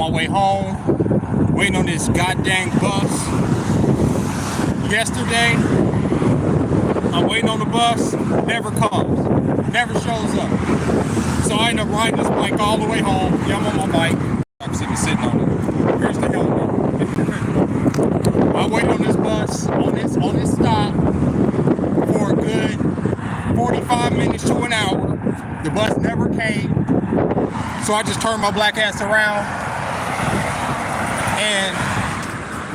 my way home, waiting on this goddamn bus. Yesterday, I'm waiting on the bus, never comes, never shows up. So I end up riding this bike all the way home. Yeah, I'm on my bike. I'm sitting on it. Here's the helmet. I wait on this bus, on this stop, for a good 45 minutes to an hour. The bus never came. So I just turned my black ass around and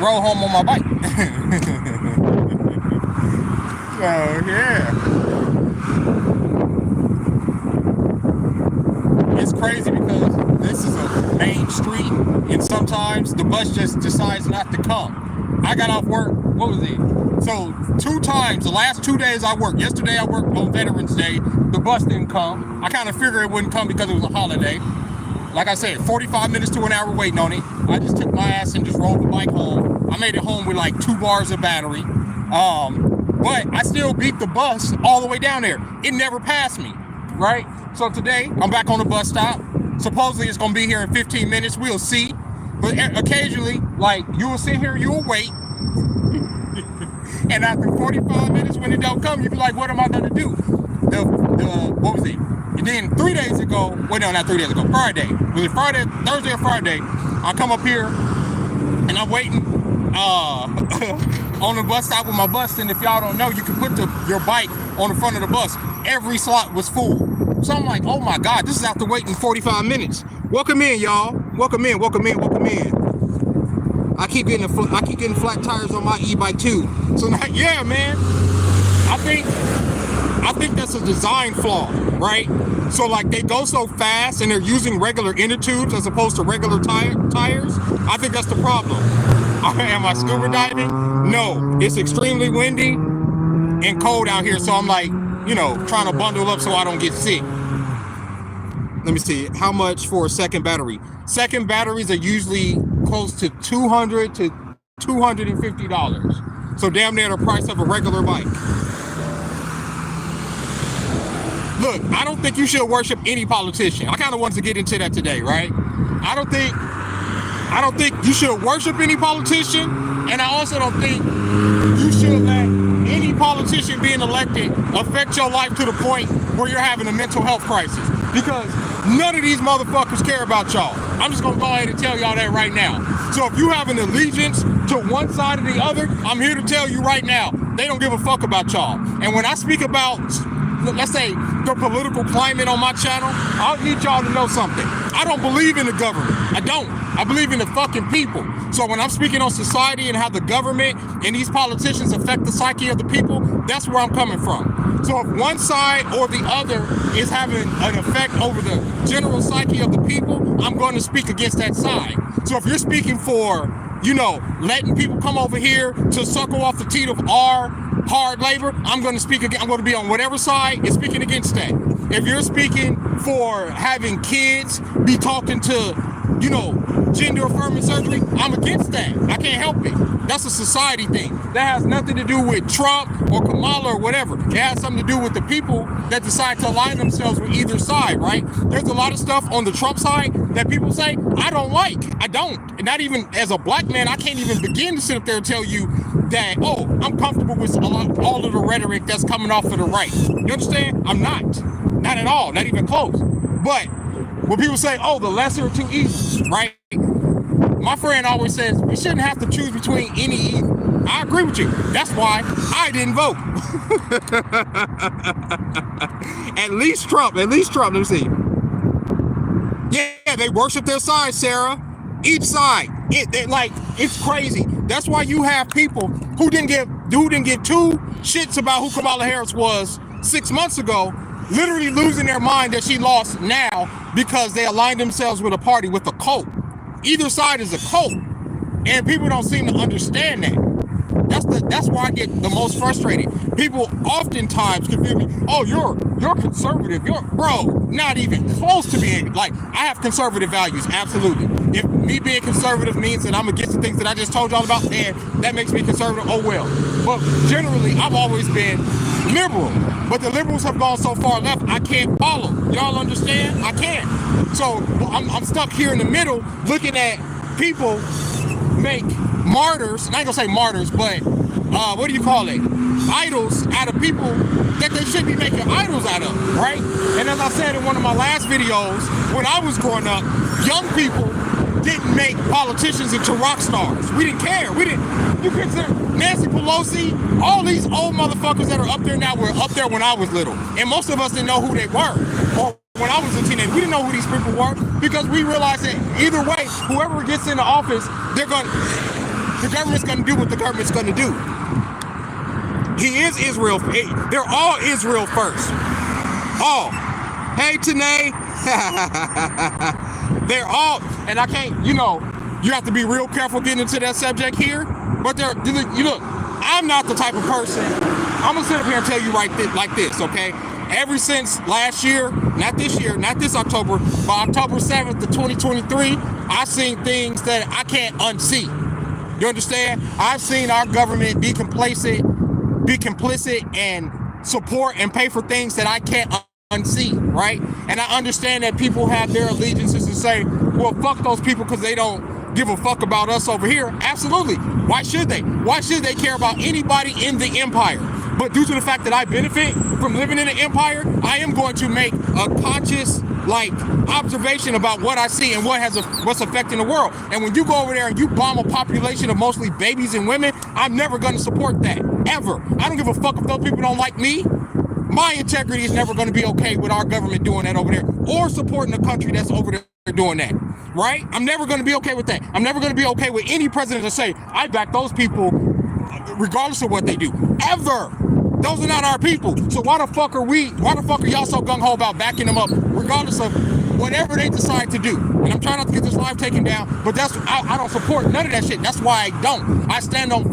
rode home on my bike. So yeah. It's crazy because this is a main street and sometimes the bus just decides not to come. I got off work, what was it? So 2 times, the last 2 days I worked. Yesterday I worked on Veterans Day. The bus didn't come. I kind of figured it wouldn't come because it was a holiday. Like I said, 45 minutes to an hour waiting on it. I just took my ass and just rode the bike home. I made it home with like 2 bars of battery. But I still beat the bus all the way down there. It never passed me, right? So today, I'm back on the bus stop. Supposedly it's gonna be here in 15 minutes, we'll see. But occasionally, like, you will sit here, you will wait. And after 45 minutes, when it don't come, you be like, what am I gonna do? What was it? And then 3 days ago, well, no, not 3 days ago, Friday. Was it Friday, Thursday or Friday? I come up here and I'm waiting on the bus stop with my bus. And if y'all don't know, you can put your bike on the front of the bus. Every slot was full. So I'm like, oh my God, this is after waiting 45 minutes. Welcome in, y'all. Welcome in, welcome in, welcome in. I keep getting flat tires on my e-bike too. So yeah, man. I think that's a design flaw, right? So like they go so fast and they're using regular inner tubes as opposed to regular tires. I think that's the problem. Am I scuba diving? No, it's extremely windy and cold out here. So I'm like, you know, trying to bundle up so I don't get sick. Let me see, how much for a second battery? Second batteries are usually close to $200 to $250. So damn near the price of a regular bike. Look, I don't think you should worship any politician. I kind of wanted to get into that today, right? I don't think you should worship any politician, and I also don't think you should let any politician being elected affect your life to the point where you're having a mental health crisis. Because none of these motherfuckers care about y'all. I'm just gonna go ahead and tell y'all that right now. So if you have an allegiance to one side or the other, I'm here to tell you right now, they don't give a fuck about y'all. And when I speak about, let's say, the political climate on my channel, I need y'all to know something. I don't believe in the government. I don't. I believe in the fucking people. So when I'm speaking on society and how the government and these politicians affect the psyche of the people, that's where I'm coming from. So if one side or the other is having an effect over the general psyche of the people, I'm going to speak against that side. So if you're speaking for, you know, letting people come over here to suckle off the teat of our hard labor, I'm going to speak again. I'm going to be on whatever side is speaking against that. If you're speaking for having kids be talking to, you know, gender affirming surgery, I'm against that. I can't help it. That's a society thing. That has nothing to do with Trump or Kamala or whatever. It has something to do with the people that decide to align themselves with either side, right? There's a lot of stuff on the Trump side that people say, I don't like. I don't. And not even as a black man, I can't even begin to sit up there and tell you that, oh, I'm comfortable with all of the rhetoric that's coming off of the right. You understand? I'm not. Not at all. Not even close. But when people say, oh, the lesser of two evils, right? My friend always says, we shouldn't have to choose between any evil. I agree with you. That's why I didn't vote. At least Trump. Let me see. Yeah, they worship their side, Sarah. Each side. It's crazy. That's why you have people who didn't give 2 shits about who Kamala Harris was 6 months ago, literally losing their mind that she lost now because they aligned themselves with a party, with a cult. Either side is a cult, and people don't seem to understand that. That's why I get the most frustrated. People oftentimes confuse me. Oh, you're conservative. Bro, not even close to being, like, I have conservative values, absolutely. If me being conservative means that I'm against the things that I just told y'all about, then that makes me conservative, oh well. But generally, I've always been liberal, but the liberals have gone so far left, I can't follow. Y'all understand? I can't. So I'm stuck here in the middle looking at people make martyrs, and I ain't gonna say martyrs, but what do you call it? Idols out of people that they should be making idols out of, right? And as I said in one of my last videos, when I was growing up, young people didn't make politicians into rock stars. We didn't care. We didn't. You consider Nancy Pelosi, all these old motherfuckers that are up there now were up there when I was little, and most of us didn't know who they were. Or when I was a teenager, we didn't know who these people were because we realized that either way, whoever gets into office, the government's going to do what the government's going to do. He is Israel. They're all Israel first. Oh, hey, Tanae. They're all, and I can't, you have to be real careful getting into that subject here. But you look, I'm not the type of person, I'm going to sit up here and tell you like this, okay? Ever since last year, not this October, but October 7th of 2023, I've seen things that I can't unsee. You understand? I've seen our government be complicit and support and pay for things that I can't unsee, right? And I understand that people have their allegiances and say, well, fuck those people because they don't give a fuck about us over here. Absolutely. Why should they? Why should they care about anybody in the empire? But due to the fact that I benefit from living in an empire, I am going to make a conscious observation about what I see and what's affecting the world. And when you go over there and you bomb a population of mostly babies and women, I'm never going to support that, ever. I don't give a fuck if those people don't like me. My integrity is never going to be okay with our government doing that over there or supporting a country that's over there doing that, right? I'm never going to be okay with that. I'm never going to be okay with any president to say, I back those people regardless of what they do, ever. Those are not our people. So why the fuck are y'all so gung-ho about backing them up regardless of whatever they decide to do? And I'm trying not to get this live taken down, but I don't support none of that shit. That's why I don't. I stand on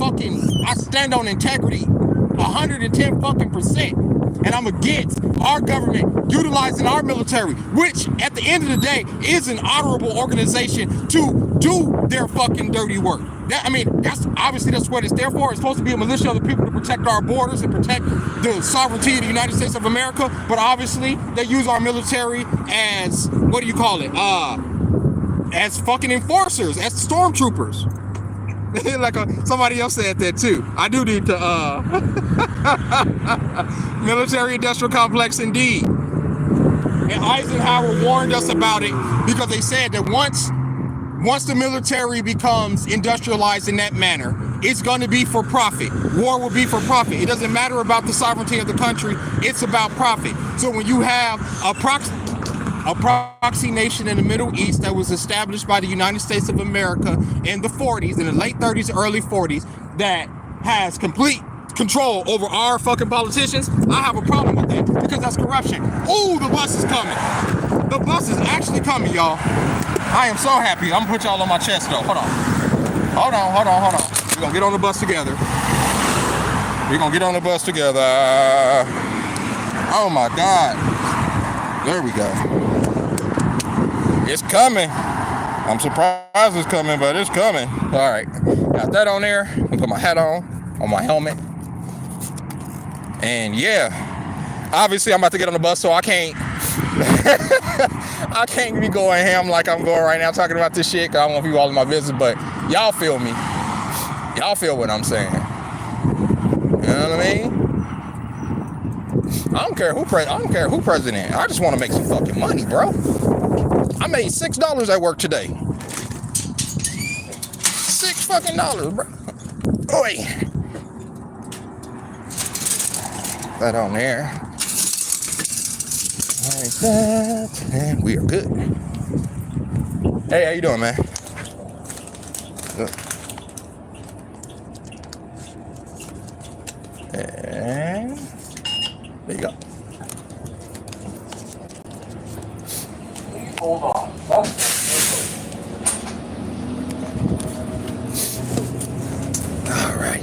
integrity 110%. And I'm against our government utilizing our military, which at the end of the day is an honorable organization to do their fucking dirty work. That's what it's there for. It's supposed to be a militia of the people to protect our borders and protect the sovereignty of the United States of America. But obviously they use our military as, as fucking enforcers, as stormtroopers. Somebody else said that too. I do need to military industrial complex indeed. And Eisenhower warned us about it because they said that once the military becomes industrialized in that manner, it's going to be for profit. War will be for profit. It doesn't matter about the sovereignty of the country. It's about profit. So when you have a proxy nation in the Middle East that was established by the United States of America in the 40s, in the late 30s, early 40s, that has complete control over our fucking politicians, I have a problem with that because that's corruption. Ooh, the bus is coming. The bus is actually coming, y'all. I am so happy. I'm gonna put y'all on my chest though. Hold on. We're gonna get on the bus together. Oh my God. There we go. It's coming. I'm surprised it's coming, but it's coming. All right. Got that on there. I'm gonna put my hat on my helmet. And yeah, obviously I'm about to get on the bus, so I can't I can't be going ham like I'm going right now talking about this shit, because I don't want people all in my business, but y'all feel me. Y'all feel what I'm saying. You know what I mean? I don't care who president. I just want to make some fucking money, bro. I made $6 at work today. $6 fucking dollars, bro. Oi. That on there. Like that. And we are good. Hey, how you doing, man? Good. And there you go. Hold on. All right,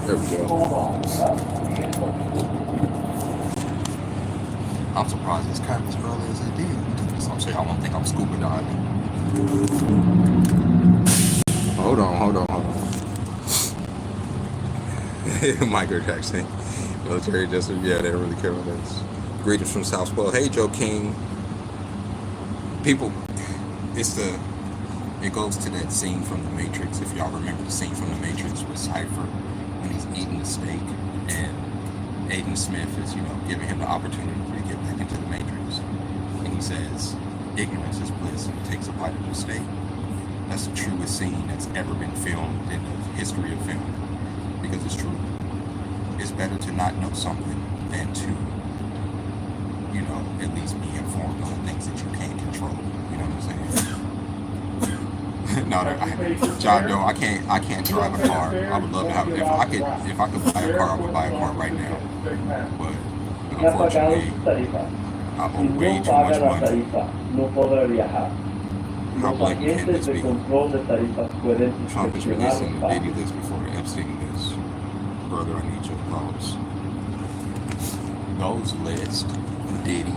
there we go. I'm surprised it's kind of as early as it did. I'm saying I don't think I'm scuba diving. Hold on. Michael Jackson, military justice. Yeah, they don't really care about this. Greetings from South Swell. Hey, Joe King. People, it goes to that scene from The Matrix. If y'all remember the scene from The Matrix with Cypher when he's eating the steak and Aiden Smith is, giving him the opportunity to get back into the Matrix. And he says, ignorance is bliss, and he takes a bite of the steak. That's the truest scene that's ever been filmed in the history of film. Because it's true. It's better to not know something than to, at least be informed on the things that you can't control. You know what I'm saying? No, John Doe, I can't drive a car. I would love to have, if I could buy a car, I would buy a car right now. But unfortunately, I owe way too much money. How blatant can this be? Trump is releasing the baby list before the Epstein list. Brother, I need your thoughts. Those lists, Diddy,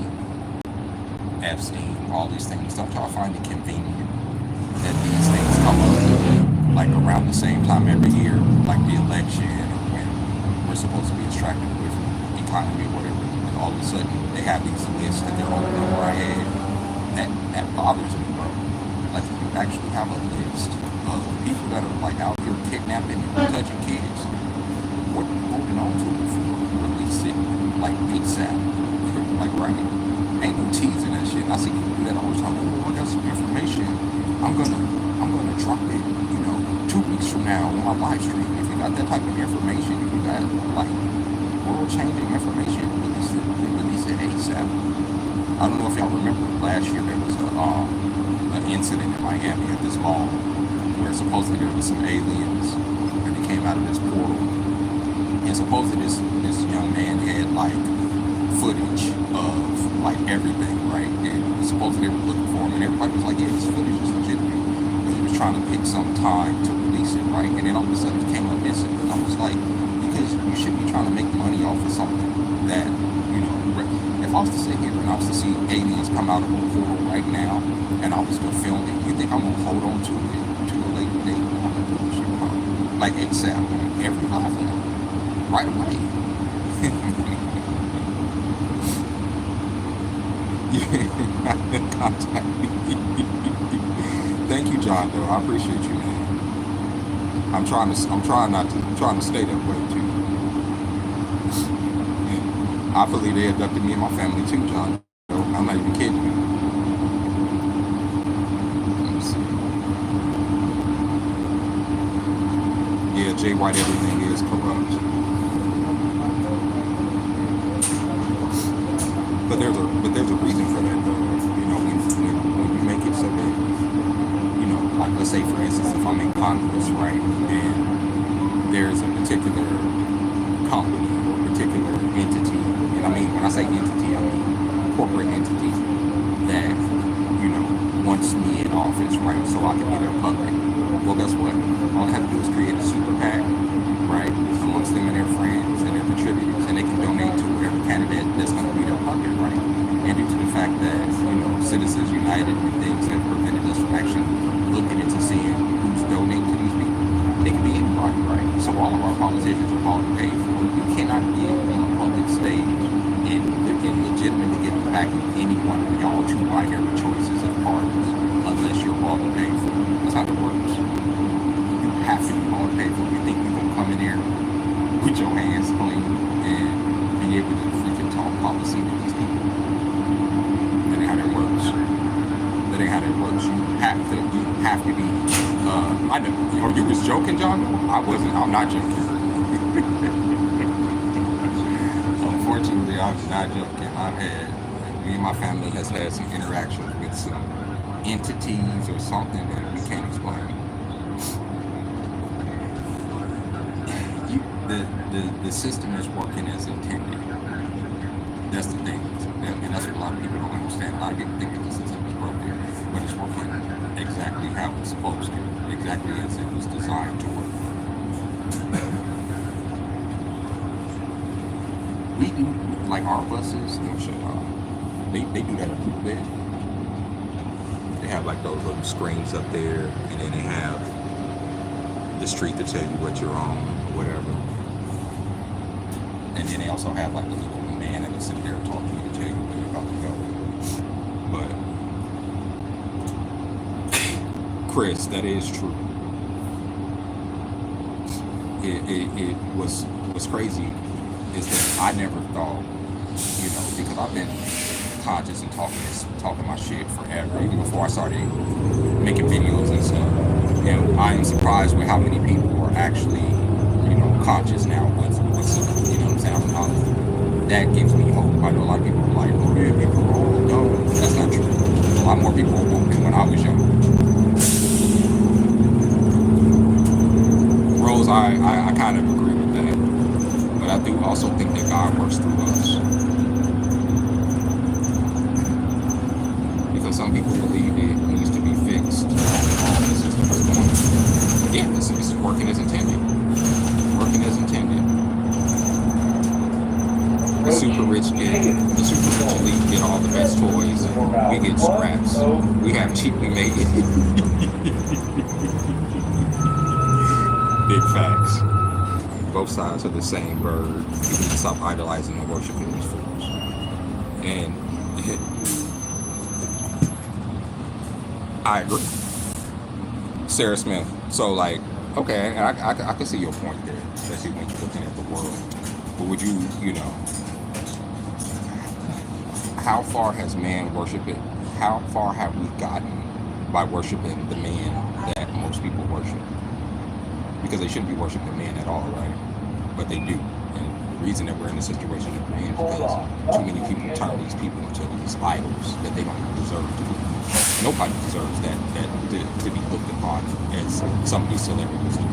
Epstein, all these things, don't y'all find it convenient that these things come up like around the same time every year, like the election or when we're supposed to be distracted with economy or whatever, and all of a sudden they have these lists that they're holding over our head. That bothers me, bro. Like, if you actually have a list of people that are like out here kidnapping and touching kids, what are you holding on to it for? Release it like ASAP. Like, right? Ain't no teasing that shit. I see people do that all the time. Oh, I got some information. I'm gonna drop it, 2 weeks from now on my live stream. If you got that type of information, if you got like world-changing information, release it ASAP. I don't know if y'all remember last year there was an incident in Miami at this mall where supposedly there was some aliens and they came out of this portal, and supposedly this young man had like footage of like everything, right? And supposedly they were looking for him, and everybody was like, yeah, this footage is legitimate. But he was trying to pick some time to release it, right? And then all of a sudden it came up missing. And I was like, because you should be trying to make money off of something that, if I was to sit here and I was to see aliens come out of a portal right now and I was to film it, you think I'm gonna hold on to it to a later date? I'm gonna do this shit like ASAP on every level, right away. Contact me. Thank you, John. Though I appreciate you, man. I'm trying to stay that way too. I believe they abducted me and my family too, John. I'm not even kidding you. Let me see. Yeah, Jay White, everything is corrupt. But there's a reason for that, though. When you make it so that, like, let's say for instance, if I'm in Congress, right, and there's a particular company or particular entity, and I mean, when I say entity, I mean corporate entity that, wants me in office, right, so I can be their puppet. Well, guess what? All I have to do is create a super PAC, right, amongst them and their friends and their contributors, and they can donate to whatever candidate that's going to be their puppet, right? And due to the fact that, Citizens United and things have prevented us from actually looking into seeing who's donating to these people, they can be anybody, right? So all of our politicians are bought and paid for. You cannot get on a public stage and legitimately get back any one of y'all two binary choices of parties unless you're bought and paid for. That's how it works. You have to be bought and paid for. You think you're going to come in there with your hands clean and be able to freaking talk policy to these people? That ain't how that works. That ain't how that works. You have to be, I know, you was joking, John? I'm not joking. Unfortunately, I'm not joking. Me and my family has had some interactions with some entities or something that we can't explain. The system is working as intended. That's the thing. And that's what a lot of people don't understand. A lot of people think that the system is broken, but it's working exactly how it's supposed to, exactly as it was designed to work. We do, like our buses, they do that a little bit. They have like those little screens up there, and then they have the street to tell you what you're on or whatever. And then they also have like a little man that will sit there and talk to you to tell you where you're about to go. But Chris, that is true. It was crazy is that I never thought, because I've been conscious and talking my shit forever, even before I started making videos and stuff. And I am surprised with how many people are actually, conscious now. What's you know what I'm saying? That gives me hope. I know a lot of people are like, oh yeah, people are all dumb. That's not true. A lot more people were woke than when I was young. Rose, I kind of agree with that. But I do also think that God works through us. Because some people believe it needs to be fixed. All the system is going. Yeah, this is working as intended. Working as intended. The super rich elite get all the best toys, and we get scraps. We have cheaply made it. Big facts. Both sides are the same bird. You need to stop idolizing and worshiping these fools. And I agree. Sarah Smith. So like, okay, and I can see your point there, especially when you're looking at the world. But would you, how far has man worshipped it? How far have we gotten by worshiping the man that most people worship? Because they shouldn't be worshiping man at all, right? But they do. And the reason that we're in the situation that we're in is because too many people turn these people into these idols that they don't deserve to be. Nobody deserves that to be looked upon as some of these celebrities do.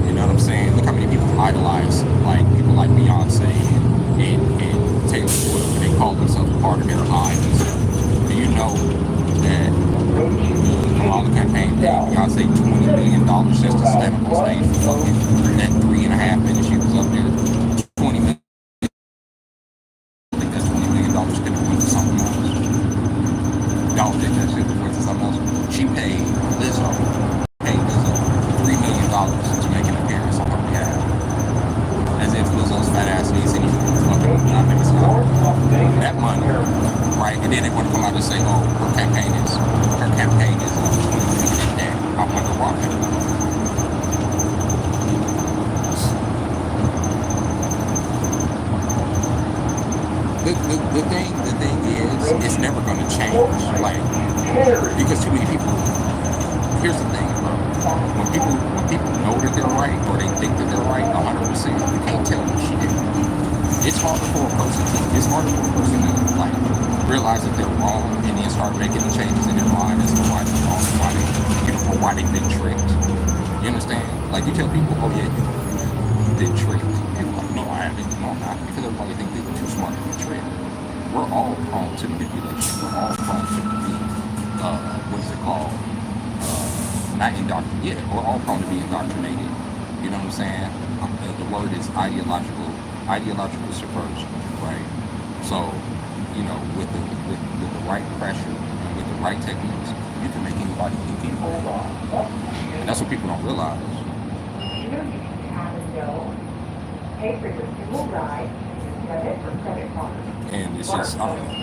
You know what I'm saying? Look how many people idolize like people like Beyonce and Taylor Swift, and they call themselves part of their hives. Do you know that on the campaign day, Beyonce $20 million just to stand up on stage for fucking that 3.5 minutes she was up there? $20 million. I think that's $20 million could have went to something else. Y'all think that shit went to something else? She paid Lizzo $3 million to make an appearance on her behalf. As if Lizzo's fat ass needs any fucking that money, right? And then they want to come out and say, oh, her campaign is $20 million in debt. I wonder why. The thing is, it's never going to change. Like, because too many people. Here's the thing, bro. When people know that they're right or they think that they're right 100%, you can't tell them shit. It's harder for a person to like realize that they're wrong and then start making the changes in their mind as to why they're wrong, or why they've been tricked. You understand? Like, you tell people, oh yeah, you've been tricked. People are like, no, I haven't. No, I'm not. Because everybody thinks they're too smart to be tricked. We're all prone to manipulation. We're all prone to be, what is it called? Not indoctrinated. We're all prone to be indoctrinated. You know what I'm saying? The word is ideological subversion, right? So, with the right pressure and with the right techniques, you can make anybody think anything. And that's what people don't realize. And it's just, I don't know.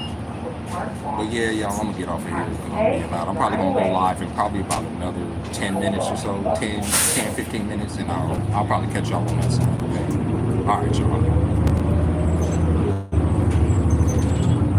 But yeah, y'all, I'm gonna get off of here. I'm probably gonna go live in probably about another 10 minutes or so, 10, 15 minutes, and I'll probably catch y'all on that side. Okay? All right, y'all.